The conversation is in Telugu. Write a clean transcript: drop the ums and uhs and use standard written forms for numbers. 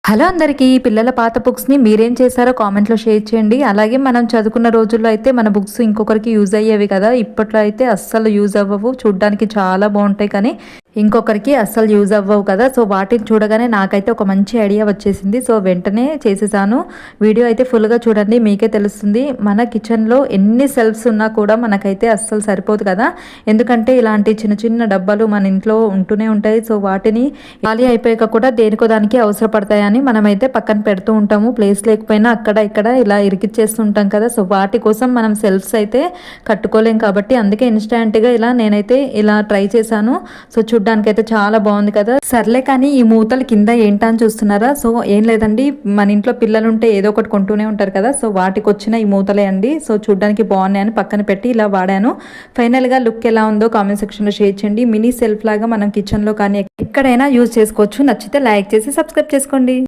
హలో అందరికీ పిల్లల పాత బుక్స్ని మీరేం చేశారో కామెంట్లో షేర్ చేయండి. అలాగే మనం చదువుకున్న రోజుల్లో అయితే మన బుక్స్ ఇంకొకరికి యూజ్ అయ్యేవి కదా. ఇప్పట్లో అయితే అస్సలు యూజ్ అవ్వవు, చూడ్డానికి చాలా బాగుంటాయి కానీ ఇంకొకరికి అస్సలు యూజ్ అవ్వవు కదా. సో వాటిని చూడగానే నాకైతే ఒక మంచి ఐడియా వచ్చేసింది. సో వెంటనే చేసేసాను. వీడియో అయితే ఫుల్గా చూడండి, మీకే తెలుస్తుంది. మన కిచెన్లో ఎన్ని సెల్ఫ్స్ ఉన్నా కూడా మనకైతే అస్సలు సరిపోదు కదా. ఎందుకంటే ఇలాంటి చిన్న చిన్న డబ్బాలు మన ఇంట్లో ఉంటూనే ఉంటాయి. సో వాటిని ఖాళీ అయిపోయాక కూడా దేనికో దానికి అవసరపడతాయని మనమైతే పక్కన పెడుతూ ఉంటాము. ప్లేస్ లేకపోయినా అక్కడ ఇక్కడ ఇలా ఇరికిచ్చేస్తుంటాం కదా. సో వాటి కోసం మనం సెల్ఫ్స్ అయితే కట్టుకోలేం కాబట్టి అందుకే ఇన్స్టాంట్గా నేనైతే ఇలా ట్రై చేశాను. సో చూడ్డానికి అయితే చాలా బాగుంది కదా. సర్లే కానీ ఈ మూతలు కింద ఏంటని చూస్తున్నారా? సో ఏం లేదండి, మన ఇంట్లో పిల్లలు ఉంటే ఏదో ఒకటి కొంటూనే ఉంటారు కదా. సో వాటికి వచ్చిన ఈ మూతలే అండి. సో చూడ్డానికి బాగున్నాయని పక్కన పెట్టి ఇలా వాడాను. ఫైనల్గా లుక్ ఎలా ఉందో కామెంట్ సెక్షన్లో షేర్ చేయండి. మినీ సెల్ఫ్ లాగా మనం కిచెన్లో కానీ ఎక్కడైనా యూజ్ చేసుకోవచ్చు. నచ్చితే లైక్ చేసి సబ్స్క్రైబ్ చేసుకోండి.